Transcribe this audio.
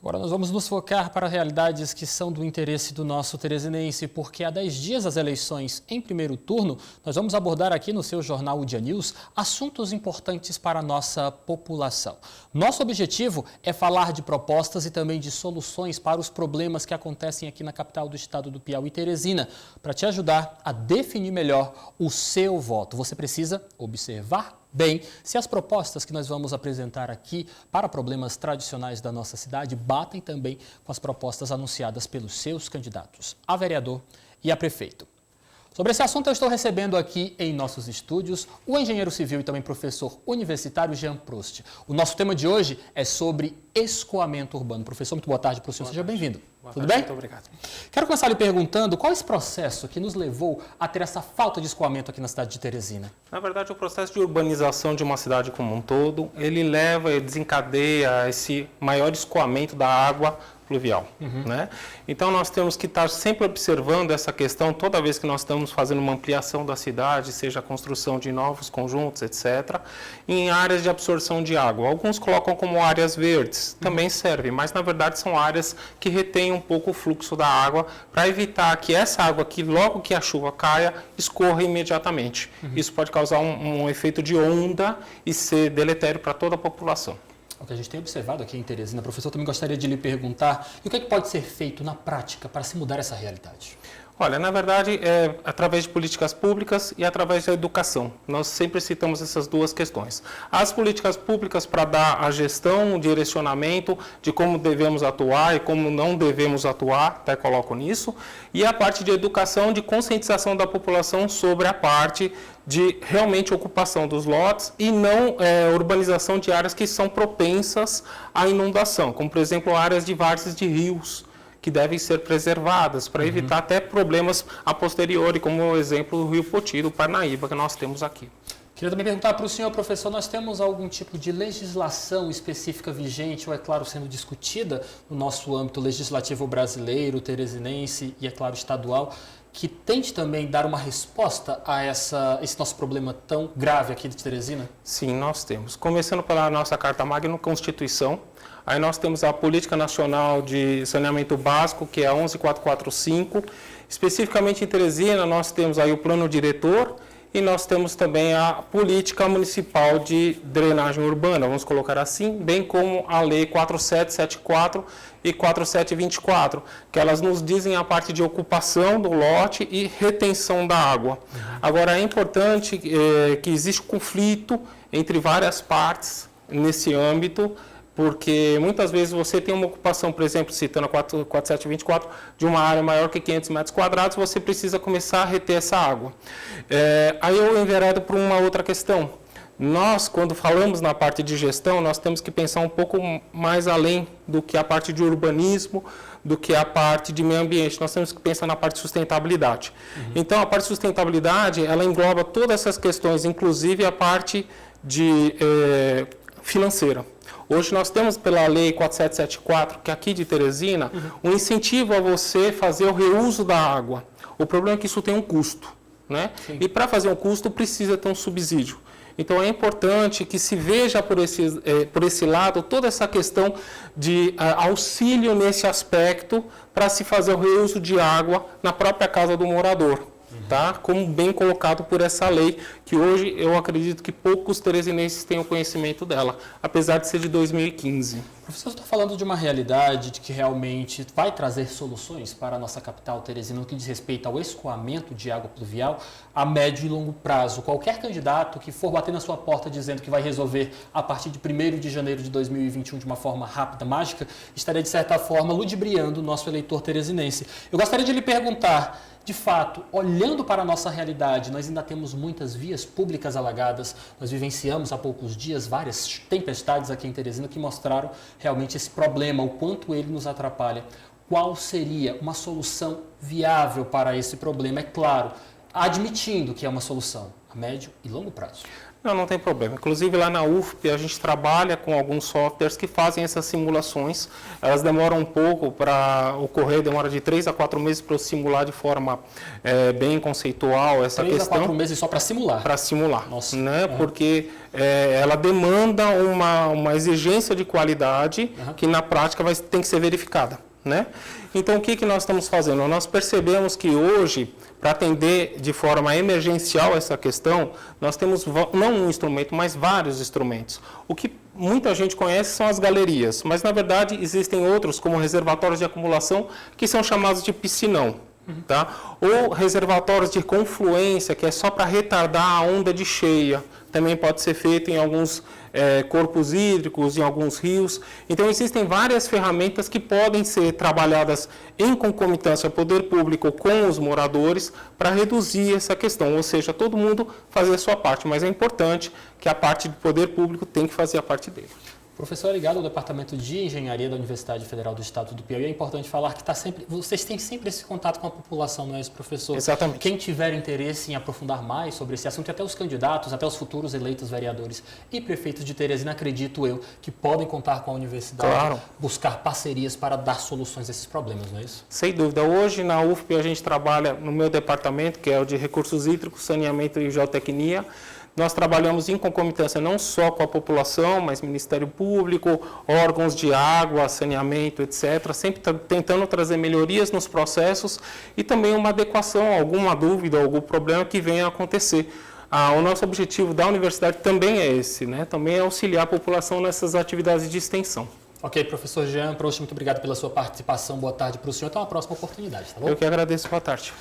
Agora nós vamos nos focar para realidades que são do interesse do nosso teresinense, porque há 10 dias das eleições em primeiro turno, nós vamos abordar aqui no seu jornal O Dia News assuntos importantes para a nossa população. Nosso objetivo é falar de propostas e também de soluções para os problemas que acontecem aqui na capital do estado do Piauí, Teresina, para te ajudar a definir melhor o seu voto. Você precisa observar bem se as propostas que nós vamos apresentar aqui para problemas tradicionais da nossa cidade batem também com as propostas anunciadas pelos seus candidatos a vereador e a prefeito. Sobre esse assunto, eu estou recebendo aqui em nossos estúdios o engenheiro civil e também professor universitário Jean Prost. O nosso tema de hoje é sobre escoamento urbano. Professor, muito boa tarde para o senhor. Seja bem-vindo. Tudo bem? Muito obrigado. Quero começar lhe perguntando qual é esse processo que nos levou a ter essa falta de escoamento aqui na cidade de Teresina. Na verdade, o processo de urbanização de uma cidade como um todo, ele desencadeia esse maior escoamento da água pluvial, né? Então nós temos que estar sempre observando essa questão toda vez que nós estamos fazendo uma ampliação da cidade, seja a construção de novos conjuntos, etc., em áreas de absorção de água. Alguns colocam como áreas verdes, também servem, mas na verdade são áreas que retêm um pouco o fluxo da água para evitar que essa água, que logo que a chuva caia, escorra imediatamente. Isso pode causar um efeito de onda e ser deletério para toda a população. O que a gente tem observado aqui em Teresina, professor, também gostaria de lhe perguntar, e o que pode ser feito na prática para se mudar essa realidade? Olha, na verdade, é através de políticas públicas e através da educação. Nós sempre citamos essas duas questões. As políticas públicas para dar a gestão, o direcionamento de como devemos atuar e como não devemos atuar, até coloco nisso, e a parte de educação, de conscientização da população sobre a parte de realmente ocupação dos lotes e não urbanização de áreas que são propensas à inundação, como, por exemplo, áreas de várzeas de rios, que devem ser preservadas para evitar até problemas a posteriori, como o exemplo do Rio Poti, do Parnaíba, que nós temos aqui. Queria também perguntar para o senhor, professor, nós temos algum tipo de legislação específica vigente, ou é claro, sendo discutida no nosso âmbito legislativo brasileiro, teresinense e, é claro, estadual, que tente também dar uma resposta a esse nosso problema tão grave aqui de Teresina? Sim, nós temos. Começando pela nossa Carta Magna Constituição, aí nós temos a Política Nacional de Saneamento Básico, que é a 11445. Especificamente em Teresina, nós temos aí o Plano Diretor e nós temos também a Política Municipal de Drenagem Urbana, vamos colocar assim, bem como a Lei 4774 e 4724, que elas nos dizem a parte de ocupação do lote e retenção da água. Agora, é importante que existe conflito entre várias partes nesse âmbito, porque muitas vezes você tem uma ocupação, por exemplo, citando a 4724, de uma área maior que 500 metros quadrados, você precisa começar a reter essa água. Aí eu enveredo para uma outra questão. Nós, quando falamos na parte de gestão, nós temos que pensar um pouco mais além do que a parte de urbanismo, do que a parte de meio ambiente. Nós temos que pensar na parte de sustentabilidade. Então, a parte de sustentabilidade, ela engloba todas essas questões, inclusive a parte de financeira. Hoje nós temos pela Lei 4774, que é aqui de Teresina, um incentivo a você fazer o reuso da água. O problema é que isso tem um custo, né? E para fazer um custo precisa ter um subsídio. Então é importante que se veja por esse lado toda essa questão de auxílio nesse aspecto para se fazer o reuso de água na própria casa do morador. Tá? Como bem colocado por essa lei, que hoje eu acredito que poucos teresinenses tenham conhecimento dela, apesar de ser de 2015. Professor, você está falando de uma realidade de que realmente vai trazer soluções para a nossa capital, Teresina, no que diz respeito ao escoamento de água pluvial a médio e longo prazo. Qualquer candidato que for bater na sua porta dizendo que vai resolver a partir de 1º de janeiro de 2021 de uma forma rápida, mágica, estaria, de certa forma, ludibriando o nosso eleitor teresinense. Eu gostaria de lhe perguntar, de fato, olhando para a nossa realidade, nós ainda temos muitas vias públicas alagadas, nós vivenciamos há poucos dias várias tempestades aqui em Teresina que mostraram realmente esse problema, o quanto ele nos atrapalha. Qual seria uma solução viável para esse problema? É claro, admitindo que é uma solução a médio e longo prazo. Não tem problema. Inclusive lá na UFP a gente trabalha com alguns softwares que fazem essas simulações. Elas demoram um pouco para ocorrer, demora de 3 a 4 meses para eu simular de forma bem conceitual essa 3 questão. 3 a 4 meses só para simular? Para simular, Nossa. né? Porque ela demanda uma exigência de qualidade que na prática tem que ser verificada, né? Então o que nós estamos fazendo? Nós percebemos que hoje, para atender de forma emergencial essa questão, nós temos não um instrumento, mas vários instrumentos. O que muita gente conhece são as galerias, mas na verdade existem outros, como reservatórios de acumulação, que são chamados de piscinão. Tá? Ou reservatórios de confluência, que é só para retardar a onda de cheia. Também pode ser feito em alguns corpos hídricos, em alguns rios. Então, existem várias ferramentas que podem ser trabalhadas em concomitância poder público com os moradores para reduzir essa questão. Ou seja, todo mundo fazer a sua parte, mas é importante que a parte do poder público tem que fazer a parte dele. Professor, ligado ao Departamento de Engenharia da Universidade Federal do Estado do Piauí, é importante falar que vocês têm sempre esse contato com a população, não é isso, professor? Exatamente. Quem tiver interesse em aprofundar mais sobre esse assunto, e até os candidatos, até os futuros eleitos vereadores e prefeitos de Teresina, acredito eu, que podem contar com a universidade, buscar parcerias para dar soluções a esses problemas, não é isso? Sem dúvida. Hoje, na UFP, a gente trabalha no meu departamento, que é o de Recursos Hídricos, Saneamento e Geotecnia. Nós trabalhamos em concomitância não só com a população, mas Ministério Público, órgãos de água, saneamento, etc., sempre tentando trazer melhorias nos processos e também uma adequação a alguma dúvida, algum problema que venha a acontecer. O nosso objetivo da universidade também é esse, né? Também é auxiliar a população nessas atividades de extensão. Ok, professor Jean Prost, muito obrigado pela sua participação. Boa tarde para o senhor. Até uma próxima oportunidade, tá bom? Eu que agradeço. Boa tarde.